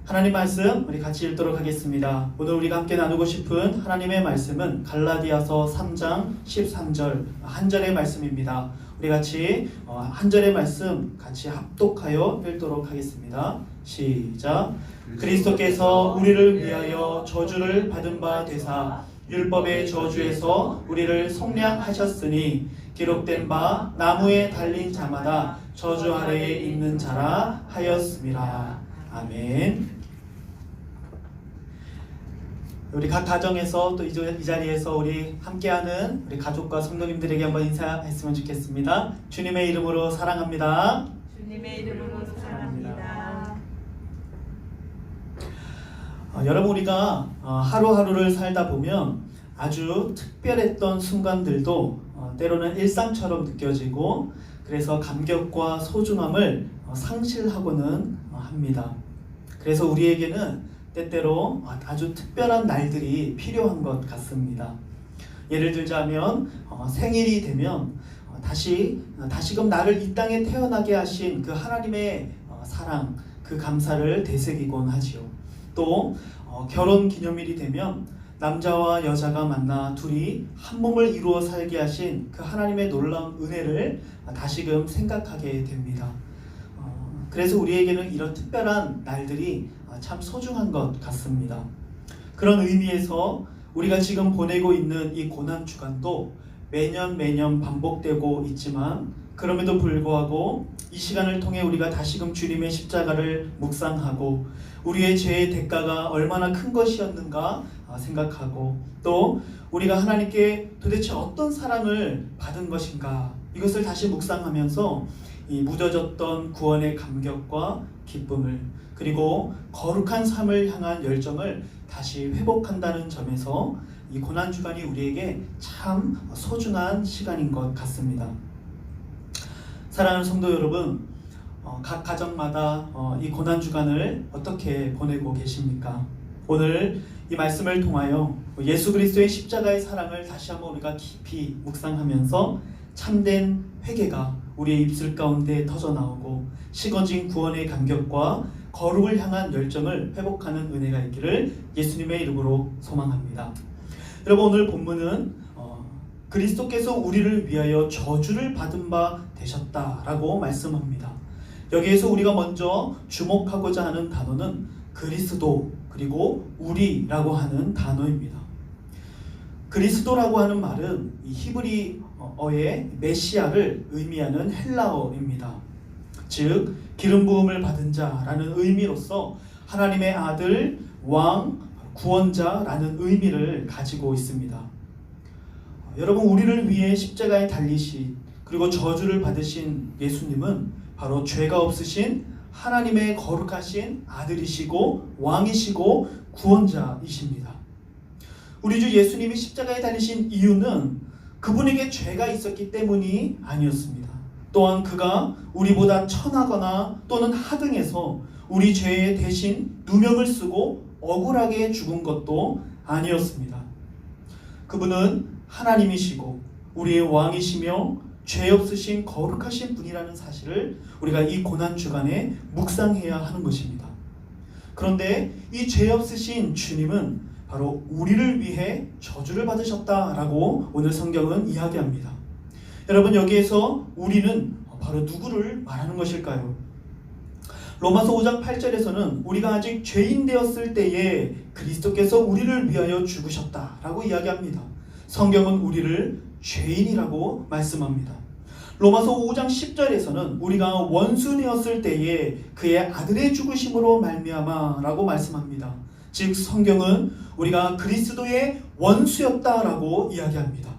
하나님 말씀 우리 같이 읽도록 하겠습니다. 오늘 우리가 함께 나누고 싶은 하나님의 말씀은 갈라디아서 3장 13절 한 절의 말씀입니다. 우리 같이 한 절의 말씀 같이 합독하여 읽도록 하겠습니다. 시작. 그리스도께서 우리를 위하여 저주를 받은 바 되사 율법의 저주에서 우리를 속량하셨으니 기록된 바 나무에 달린 자마다 저주 아래에 있는 자라 하였습니다. 아멘. 우리 각 가정에서 또 이 자리에서 우리 함께하는 우리 가족과 성도님들에게 한번 인사했으면 좋겠습니다. 주님의 이름으로 사랑합니다. 주님의 이름으로 사랑합니다. 여러분, 우리가 하루하루를 살다 보면 아주 특별했던 순간들도 때로는 일상처럼 느껴지고, 그래서 감격과 소중함을 상실하고는 합니다. 그래서 우리에게는 때때로 아주 특별한 날들이 필요한 것 같습니다. 예를 들자면 생일이 되면 다시금 나를 이 땅에 태어나게 하신 그 하나님의 사랑, 그 감사를 되새기곤 하지요. 또 결혼 기념일이 되면 남자와 여자가 만나 둘이 한 몸을 이루어 살게 하신 그 하나님의 놀라운 은혜를 다시금 생각하게 됩니다. 그래서 우리에게는 이런 특별한 날들이 참 소중한 것 같습니다. 그런 의미에서 우리가 지금 보내고 있는 이 고난주간도 매년 반복되고 있지만, 그럼에도 불구하고 이 시간을 통해 우리가 다시금 주님의 십자가를 묵상하고 우리의 죄의 대가가 얼마나 큰 것이었는가 생각하고, 또 우리가 하나님께 도대체 어떤 사랑을 받은 것인가, 이것을 다시 묵상하면서 이 묻어졌던 구원의 감격과 기쁨을, 그리고 거룩한 삶을 향한 열정을 다시 회복한다는 점에서 이 고난주간이 우리에게 참 소중한 시간인 것 같습니다. 사랑하는 성도 여러분, 각 가정마다 이 고난주간을 어떻게 보내고 계십니까? 오늘 이 말씀을 통하여 예수 그리스도의 십자가의 사랑을 다시 한번 우리가 깊이 묵상하면서 참된 회개가 우리의 입술 가운데 터져나오고 식어진 구원의 감격과 거룩을 향한 열정을 회복하는 은혜가 있기를 예수님의 이름으로 소망합니다. 여러분, 오늘 본문은 그리스도께서 우리를 위하여 저주를 받은 바 되셨다라고 말씀합니다. 여기에서 우리가 먼저 주목하고자 하는 단어는 그리스도 그리고 우리라고 하는 단어입니다. 그리스도라고 하는 말은 이 히브리어의 메시아를 의미하는 헬라어입니다. 즉 기름 부음을 받은 자라는 의미로서 하나님의 아들, 왕, 구원자라는 의미를 가지고 있습니다. 여러분, 우리를 위해 십자가에 달리신, 그리고 저주를 받으신 예수님은 바로 죄가 없으신 하나님의 거룩하신 아들이시고 왕이시고 구원자이십니다. 우리 주 예수님이 십자가에 달리신 이유는 그분에게 죄가 있었기 때문이 아니었습니다. 또한 그가 우리보다 천하거나 또는 하등해서 우리 죄의 대신 누명을 쓰고 억울하게 죽은 것도 아니었습니다. 그분은 하나님이시고 우리의 왕이시며 죄 없으신 거룩하신 분이라는 사실을 우리가 이 고난주간에 묵상해야 하는 것입니다. 그런데 이 죄 없으신 주님은 바로 우리를 위해 저주를 받으셨다라고 오늘 성경은 이야기합니다. 여러분, 여기에서 우리는 바로 누구를 말하는 것일까요? 로마서 5장 8절에서는 우리가 아직 죄인 되었을 때에 그리스도께서 우리를 위하여 죽으셨다라고 이야기합니다. 성경은 우리를 죄인이라고 말씀합니다. 로마서 5장 10절에서는 우리가 원수 되었을 때에 그의 아들의 죽으심으로 말미암아라고 말씀합니다. 즉 성경은 우리가 그리스도의 원수였다라고 이야기합니다.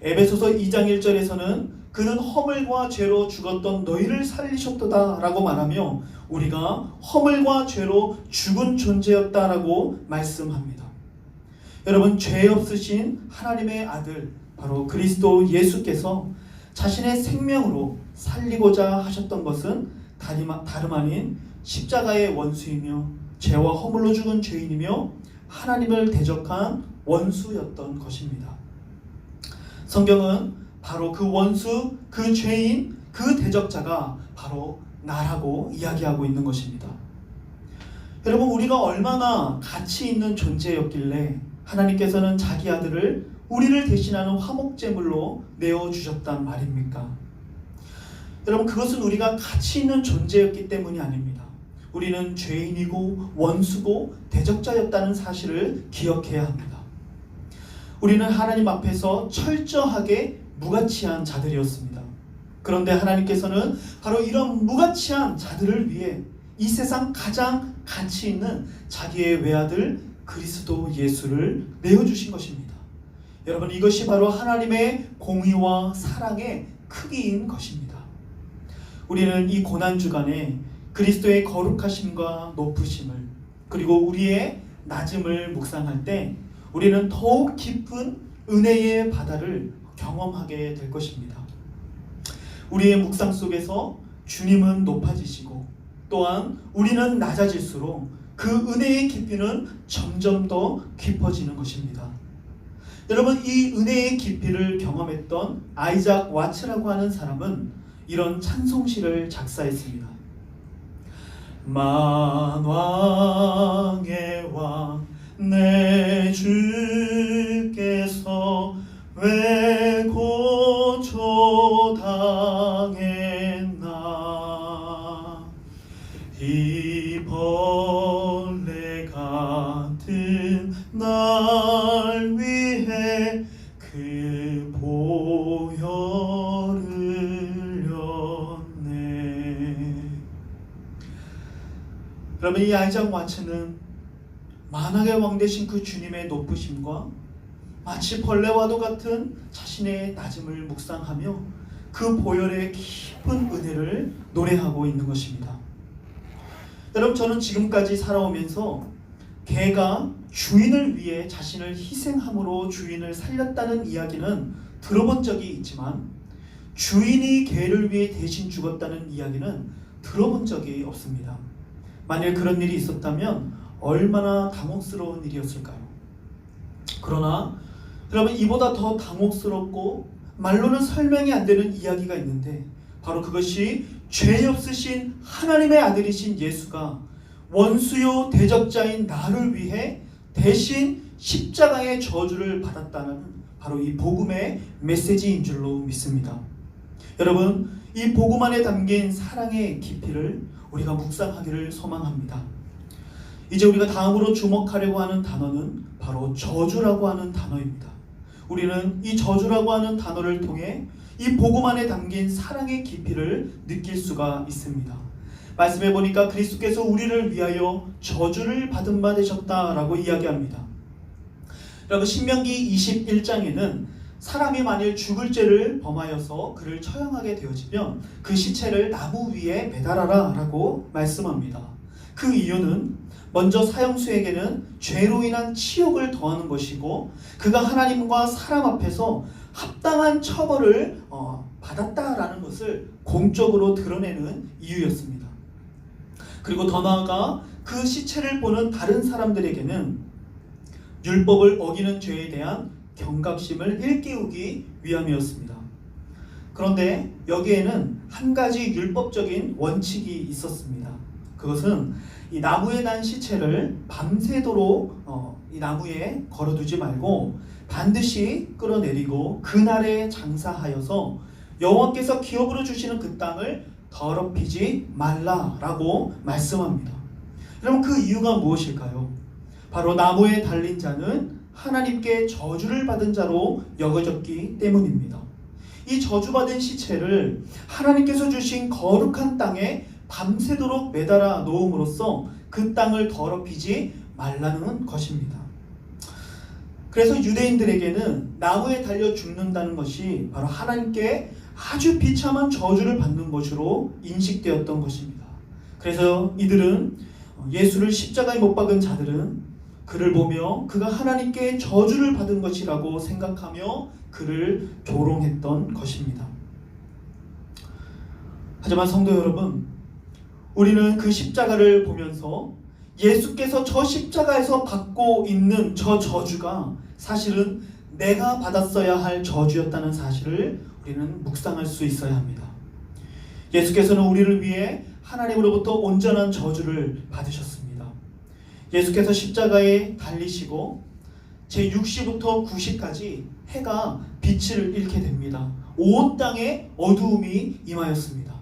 에베소서 2장 1절에서는 그는 허물과 죄로 죽었던 너희를 살리셨도다 라고 말하며 우리가 허물과 죄로 죽은 존재였다라고 말씀합니다. 여러분, 죄 없으신 하나님의 아들 바로 그리스도 예수께서 자신의 생명으로 살리고자 하셨던 것은 다름 아닌 십자가의 원수이며 죄와 허물로 죽은 죄인이며 하나님을 대적한 원수였던 것입니다. 성경은 바로 그 원수, 그 죄인, 그 대적자가 바로 나라고 이야기하고 있는 것입니다. 여러분, 우리가 얼마나 가치 있는 존재였길래 하나님께서는 자기 아들을 우리를 대신하는 화목제물로 내어주셨단 말입니까? 여러분, 그것은 우리가 가치 있는 존재였기 때문이 아닙니다. 우리는 죄인이고 원수고 대적자였다는 사실을 기억해야 합니다. 우리는 하나님 앞에서 철저하게 무가치한 자들이었습니다. 그런데 하나님께서는 바로 이런 무가치한 자들을 위해 이 세상 가장 가치 있는 자기의 외아들 그리스도 예수를 내어주신 것입니다. 여러분, 이것이 바로 하나님의 공의와 사랑의 크기인 것입니다. 우리는 이 고난주간에 그리스도의 거룩하심과 높으심을 그리고 우리의 낮음을 묵상할 때 우리는 더욱 깊은 은혜의 바다를 경험하게 될 것입니다. 우리의 묵상 속에서 주님은 높아지시고 또한 우리는 낮아질수록 그 은혜의 깊이는 점점 더 깊어지는 것입니다. 여러분, 이 은혜의 깊이를 경험했던 아이작 와츠라고 하는 사람은 이런 찬송시를 작사했습니다. 만왕의 왕 내 주께서 왜 고초당했나 이 벌레 같은 날 위해 그 보혈을 흘렸네. 여러분, 이 아이작 와츠는 만왕의 왕 되신 그 주님의 높으심과 마치 벌레와도 같은 자신의 낮음을 묵상하며 그 보혈의 깊은 은혜를 노래하고 있는 것입니다. 여러분, 저는 지금까지 살아오면서 개가 주인을 위해 자신을 희생함으로 주인을 살렸다는 이야기는 들어본 적이 있지만 주인이 개를 위해 대신 죽었다는 이야기는 들어본 적이 없습니다. 만일 그런 일이 있었다면 얼마나 당혹스러운 일이었을까요? 그러나 여러분, 이보다 더 당혹스럽고 말로는 설명이 안 되는 이야기가 있는데 바로 그것이 죄 없으신 하나님의 아들이신 예수가 원수요 대적자인 나를 위해 대신 십자가의 저주를 받았다는 바로 이 복음의 메시지인 줄로 믿습니다. 여러분, 이 복음 안에 담긴 사랑의 깊이를 우리가 묵상하기를 소망합니다. 이제 우리가 다음으로 주목하려고 하는 단어는 바로 저주라고 하는 단어입니다. 우리는 이 저주라고 하는 단어를 통해 이 복음 안에 담긴 사랑의 깊이를 느낄 수가 있습니다. 말씀해 보니까 그리스도께서 우리를 위하여 저주를 받은 바 되셨다라고 이야기합니다. 여러분, 신명기 21장에는 사람이 만일 죽을 죄를 범하여서 그를 처형하게 되어지면 그 시체를 나무 위에 매달아라 라고 말씀합니다. 그 이유는 먼저 사형수에게는 죄로 인한 치욕을 더하는 것이고 그가 하나님과 사람 앞에서 합당한 처벌을 받았다라는 것을 공적으로 드러내는 이유였습니다. 그리고 더 나아가 그 시체를 보는 다른 사람들에게는 율법을 어기는 죄에 대한 경각심을 일깨우기 위함이었습니다. 그런데 여기에는 한 가지 율법적인 원칙이 있었습니다. 그것은 이 나무에 단 시체를 밤새도록 이 나무에 걸어두지 말고 반드시 끌어내리고 그날에 장사하여서 여호와께서 기업으로 주시는 그 땅을 더럽히지 말라라고 말씀합니다. 여러분, 그 이유가 무엇일까요? 바로 나무에 달린 자는 하나님께 저주를 받은 자로 여겨졌기 때문입니다. 이 저주받은 시체를 하나님께서 주신 거룩한 땅에 밤새도록 매달아 놓음으로써 그 땅을 더럽히지 말라는 것입니다. 그래서 유대인들에게는 나무에 달려 죽는다는 것이 바로 하나님께 아주 비참한 저주를 받는 것으로 인식되었던 것입니다. 그래서 이들은 예수를 십자가에 못 박은 자들은 그를 보며 그가 하나님께 저주를 받은 것이라고 생각하며 그를 조롱했던 것입니다. 하지만 성도 여러분, 우리는 그 십자가를 보면서 예수께서 저 십자가에서 받고 있는 저 저주가 사실은 내가 받았어야 할 저주였다는 사실을 우리는 묵상할 수 있어야 합니다. 예수께서는 우리를 위해 하나님으로부터 온전한 저주를 받으셨습니다. 예수께서 십자가에 달리시고 제6시부터 9시까지 해가 빛을 잃게 됩니다. 온 땅에 어두움이 임하였습니다.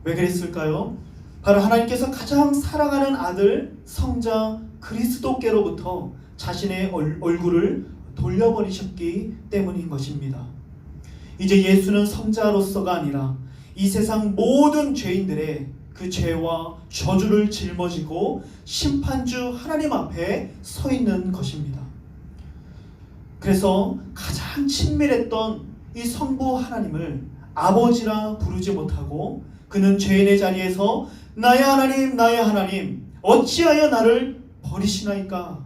왜 그랬을까요? 바로 하나님께서 가장 사랑하는 아들 성자 그리스도께로부터 자신의 얼굴을 돌려버리셨기 때문인 것입니다. 이제 예수는 성자로서가 아니라 이 세상 모든 죄인들의 그 죄와 저주를 짊어지고 심판주 하나님 앞에 서 있는 것입니다. 그래서 가장 친밀했던 이 성부 하나님을 아버지라 부르지 못하고 그는 죄인의 자리에서 나의 하나님 나의 하나님 어찌하여 나를 버리시나이까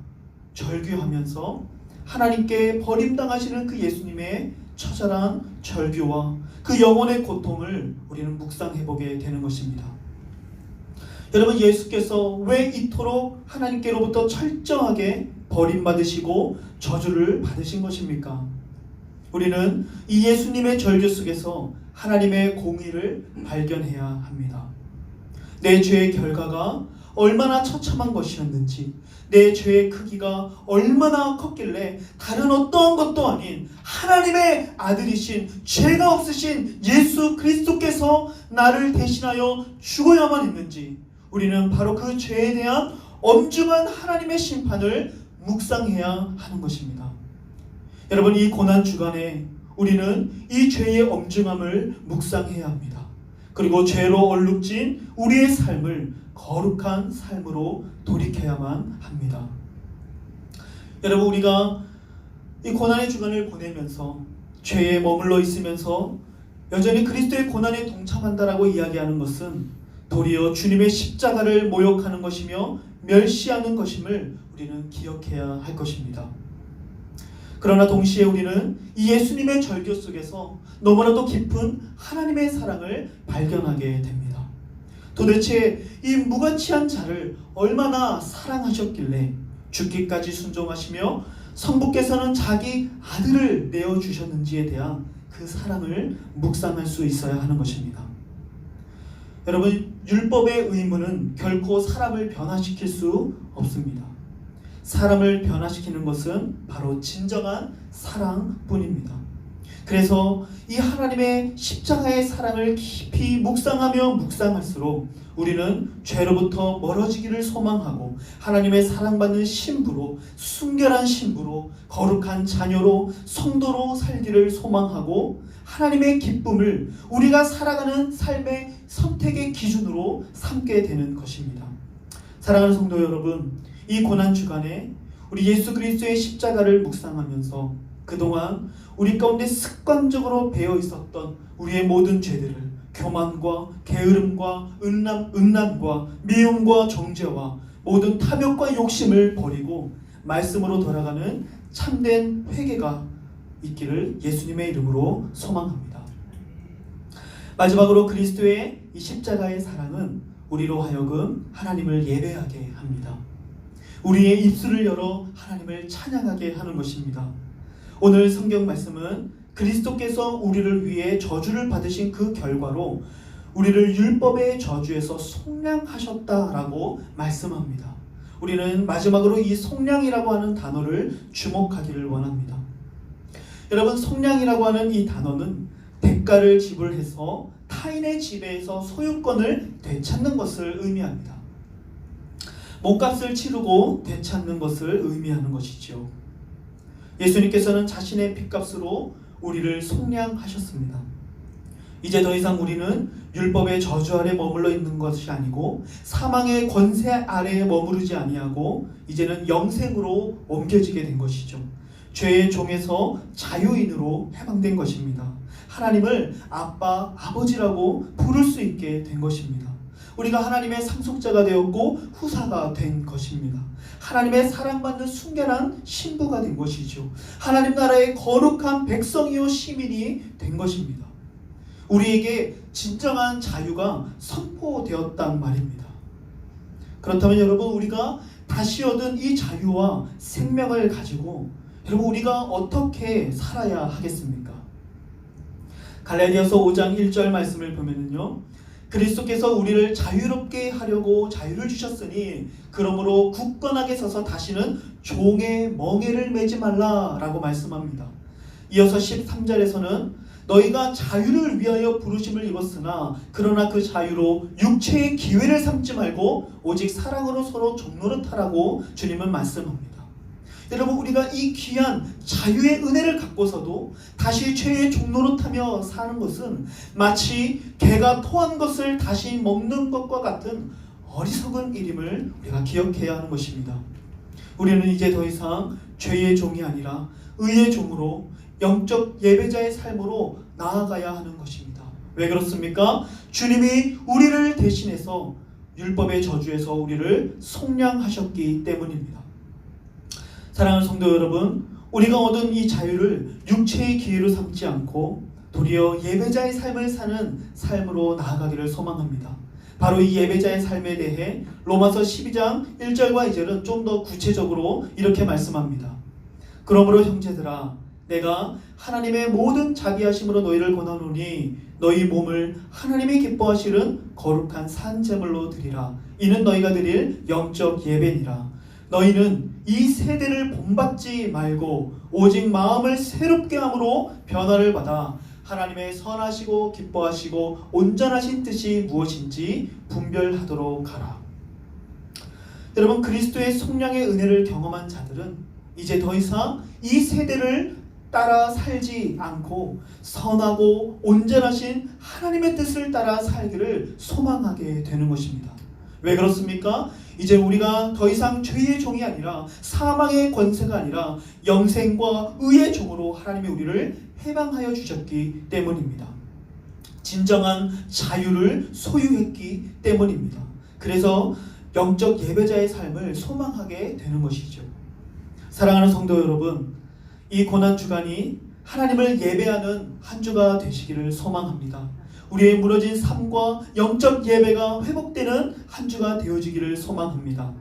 절규하면서 하나님께 버림당하시는 그 예수님의 처절한 절규와 그 영혼의 고통을 우리는 묵상해보게 되는 것입니다. 여러분, 예수께서 왜 이토록 하나님께로부터 철저하게 버림받으시고 저주를 받으신 것입니까? 우리는 이 예수님의 절규 속에서 하나님의 공의를 발견해야 합니다. 내 죄의 결과가 얼마나 처참한 것이었는지, 내 죄의 크기가 얼마나 컸길래 다른 어떠한 것도 아닌 하나님의 아들이신 죄가 없으신 예수 그리스도께서 나를 대신하여 죽어야만 했는지, 우리는 바로 그 죄에 대한 엄중한 하나님의 심판을 묵상해야 하는 것입니다. 여러분, 이 고난 주간에 우리는 이 죄의 엄중함을 묵상해야 합니다. 그리고 죄로 얼룩진 우리의 삶을 거룩한 삶으로 돌이켜야만 합니다. 여러분, 우리가 이 고난의 주간을 보내면서 죄에 머물러 있으면서 여전히 그리스도의 고난에 동참한다라고 이야기하는 것은 도리어 주님의 십자가를 모욕하는 것이며 멸시하는 것임을 우리는 기억해야 할 것입니다. 그러나 동시에 우리는 이 예수님의 절규 속에서 너무나도 깊은 하나님의 사랑을 발견하게 됩니다. 도대체 이 무가치한 자를 얼마나 사랑하셨길래 죽기까지 순종하시며 성부께서는 자기 아들을 내어주셨는지에 대한 그 사랑을 묵상할 수 있어야 하는 것입니다. 여러분, 율법의 의무는 결코 사람을 변화시킬 수 없습니다. 사람을 변화시키는 것은 바로 진정한 사랑뿐입니다. 그래서 이 하나님의 십자가의 사랑을 깊이 묵상하며 묵상할수록 우리는 죄로부터 멀어지기를 소망하고 하나님의 사랑받는 신부로, 순결한 신부로, 거룩한 자녀로, 성도로 살기를 소망하고 하나님의 기쁨을 우리가 살아가는 삶의 선택의 기준으로 삼게 되는 것입니다. 사랑하는 성도 여러분, 이 고난 주간에 우리 예수 그리스도의 십자가를 묵상하면서 그동안 우리 가운데 습관적으로 배어 있었던 우리의 모든 죄들을 교만과 게으름과 음란과 미움과 정죄와 모든 탐욕과 욕심을 버리고 말씀으로 돌아가는 참된 회개가 있기를 예수님의 이름으로 소망합니다. 마지막으로 그리스도의 이 십자가의 사랑은 우리로 하여금 하나님을 예배하게 합니다. 우리의 입술을 열어 하나님을 찬양하게 하는 것입니다. 오늘 성경 말씀은 그리스도께서 우리를 위해 저주를 받으신 그 결과로 우리를 율법의 저주에서 속량하셨다라고 말씀합니다. 우리는 마지막으로 이 속량이라고 하는 단어를 주목하기를 원합니다. 여러분, 속량이라고 하는 이 단어는 대가를 지불해서 타인의 지배에서 소유권을 되찾는 것을 의미합니다. 몸값을 치르고 되찾는 것을 의미하는 것이죠. 예수님께서는 자신의 핏값으로 우리를 속량하셨습니다. 이제 더 이상 우리는 율법의 저주 아래 머물러 있는 것이 아니고 사망의 권세 아래에 머무르지 아니하고 이제는 영생으로 옮겨지게 된 것이죠. 죄의 종에서 자유인으로 해방된 것입니다. 하나님을 아빠, 아버지라고 부를 수 있게 된 것입니다. 우리가 하나님의 상속자가 되었고 후사가 된 것입니다. 하나님의 사랑받는 순결한 신부가 된 것이죠. 하나님 나라의 거룩한 백성이요 시민이 된 것입니다. 우리에게 진정한 자유가 선포되었단 말입니다. 그렇다면 여러분, 우리가 다시 얻은 이 자유와 생명을 가지고 여러분, 우리가 어떻게 살아야 하겠습니까? 갈라디아서 5장 1절 말씀을 보면요, 그리스도께서 우리를 자유롭게 하려고 자유를 주셨으니 그러므로 굳건하게 서서 다시는 종의 멍에를 매지 말라라고 말씀합니다. 이어서 13절에서는 너희가 자유를 위하여 부르심을 입었으나 그러나 그 자유로 육체의 기회를 삼지 말고 오직 사랑으로 서로 종노릇하라고 주님은 말씀합니다. 여러분, 우리가 이 귀한 자유의 은혜를 갖고서도 다시 죄의 종노릇하며 사는 것은 마치 개가 토한 것을 다시 먹는 것과 같은 어리석은 일임을 우리가 기억해야 하는 것입니다. 우리는 이제 더 이상 죄의 종이 아니라 의의 종으로 영적 예배자의 삶으로 나아가야 하는 것입니다. 왜 그렇습니까? 주님이 우리를 대신해서 율법의 저주에서 우리를 속량하셨기 때문입니다. 사랑하는 성도 여러분, 우리가 얻은 이 자유를 육체의 기회로 삼지 않고 도리어 예배자의 삶을 사는 삶으로 나아가기를 소망합니다. 바로 이 예배자의 삶에 대해 로마서 12장 1절과 2절은 좀 더 구체적으로 이렇게 말씀합니다. 그러므로 형제들아, 내가 하나님의 모든 자비하심으로 너희를 권하노니 너희 몸을 하나님이 기뻐하시는 거룩한 산제물로 드리라. 이는 너희가 드릴 영적 예배니라. 너희는 이 세대를 본받지 말고 오직 마음을 새롭게 함으로 변화를 받아 하나님의 선하시고 기뻐하시고 온전하신 뜻이 무엇인지 분별하도록 하라. 여러분, 그리스도의 속량의 은혜를 경험한 자들은 이제 더 이상 이 세대를 따라 살지 않고 선하고 온전하신 하나님의 뜻을 따라 살기를 소망하게 되는 것입니다. 왜 그렇습니까? 이제 우리가 더 이상 죄의 종이 아니라 사망의 권세가 아니라 영생과 의의 종으로 하나님이 우리를 해방하여 주셨기 때문입니다. 진정한 자유를 소유했기 때문입니다. 그래서 영적 예배자의 삶을 소망하게 되는 것이죠. 사랑하는 성도 여러분, 이 고난주간이 하나님을 예배하는 한 주가 되시기를 소망합니다. 우리의 무너진 삶과 영적 예배가 회복되는 한 주가 되어지기를 소망합니다.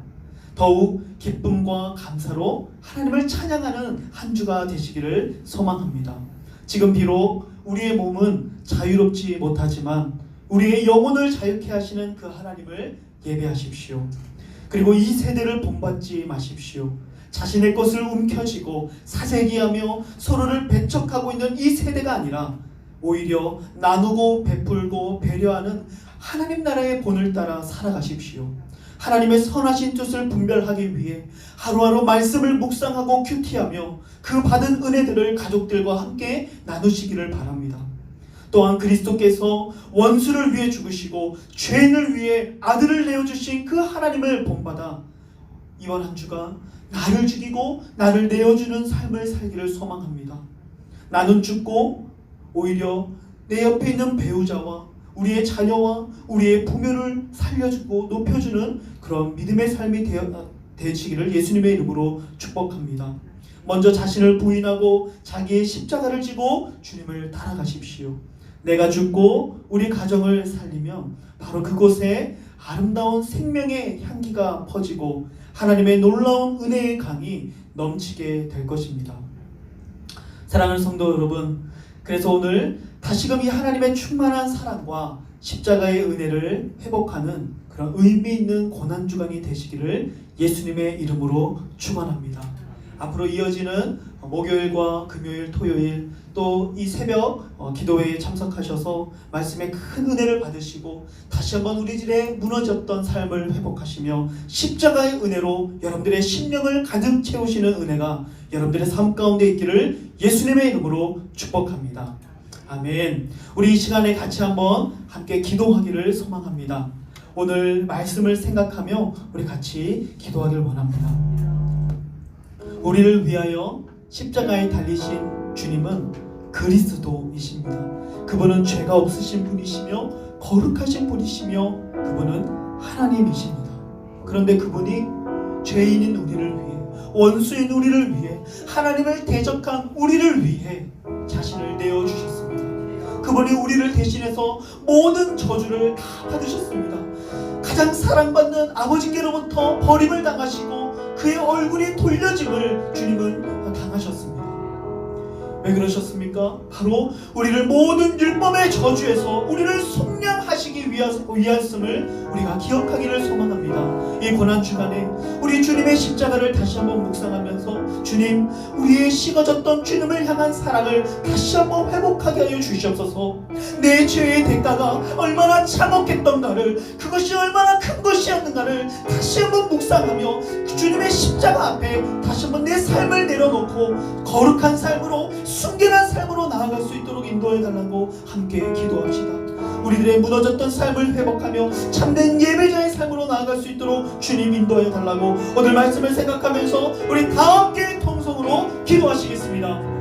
더욱 기쁨과 감사로 하나님을 찬양하는 한 주가 되시기를 소망합니다. 지금 비록 우리의 몸은 자유롭지 못하지만 우리의 영혼을 자유케 하시는 그 하나님을 예배하십시오. 그리고 이 세대를 본받지 마십시오. 자신의 것을 움켜쥐고 사재기하며 서로를 배척하고 있는 이 세대가 아니라 오히려 나누고 베풀고 배려하는 하나님 나라의 본을 따라 살아가십시오. 하나님의 선하신 뜻을 분별하기 위해 하루하루 말씀을 묵상하고 큐티하며 그 받은 은혜들을 가족들과 함께 나누시기를 바랍니다. 또한 그리스도께서 원수를 위해 죽으시고 죄인을 위해 아들을 내어주신 그 하나님을 본받아 이번 한 주가 나를 죽이고 나를 내어주는 삶을 살기를 소망합니다. 나는 죽고 오히려 내 옆에 있는 배우자와 우리의 자녀와 우리의 부모를 살려주고 높여주는 그런 믿음의 삶이 되시기를 예수님의 이름으로 축복합니다. 먼저 자신을 부인하고 자기의 십자가를 지고 주님을 따라가십시오. 내가 죽고 우리 가정을 살리면 바로 그곳에 아름다운 생명의 향기가 퍼지고 하나님의 놀라운 은혜의 강이 넘치게 될 것입니다. 사랑하는 성도 여러분, 그래서 오늘 다시금 이 하나님의 충만한 사랑과 십자가의 은혜를 회복하는 그런 의미 있는 고난주간이 되시기를 예수님의 이름으로 축원합니다. 앞으로 이어지는 목요일과 금요일, 토요일 또 이 새벽 기도회에 참석하셔서 말씀에 큰 은혜를 받으시고 다시 한번 우리 집에 무너졌던 삶을 회복하시며 십자가의 은혜로 여러분들의 심령을 가득 채우시는 은혜가 여러분들의 삶 가운데 있기를 예수님의 이름으로 축복합니다. 아멘. 우리 이 시간에 같이 한번 함께 기도하기를 소망합니다. 오늘 말씀을 생각하며 우리 같이 기도하기를 원합니다. 우리를 위하여 십자가에 달리신 주님은 그리스도이십니다. 그분은 죄가 없으신 분이시며 거룩하신 분이시며 그분은 하나님이십니다. 그런데 그분이 죄인인 우리를 위해, 원수인 우리를 위해, 하나님을 대적한 우리를 위해 자신을 내어주셨습니다. 그분이 우리를 대신해서 모든 저주를 다 받으셨습니다. 가장 사랑받는 아버지께로부터 버림을 당하시고 그의 얼굴이 돌려짐을 주님은 당하셨습니다. 왜 그러셨습니까? 바로 우리를 모든 율법의 저주에서 우리를 속량하시기 하기 위하였음을 우리가 기억하기를 소망합니다. 이 고난주간에 우리 주님의 십자가를 다시 한번 묵상하면서 주님, 우리의 식어졌던 주님을 향한 사랑을 다시 한번 회복하게 하여 주시옵소서. 내 죄의 대가가 얼마나 참혹했던가를, 그것이 얼마나 큰 것이었는가를 다시 한번 묵상하며 주님의 십자가 앞에 다시 한번 내 삶을 내려놓고 거룩한 삶으로, 순결한 삶으로 나아갈 수 있도록 인도해 달라고 함께 기도합시다. 우리들의 무너졌던 삶을 회복하며 참된 예배자의 삶으로 나아갈 수 있도록 주님 인도해 달라고 오늘 말씀을 생각하면서 우리 다 함께 통성으로 기도하시겠습니다.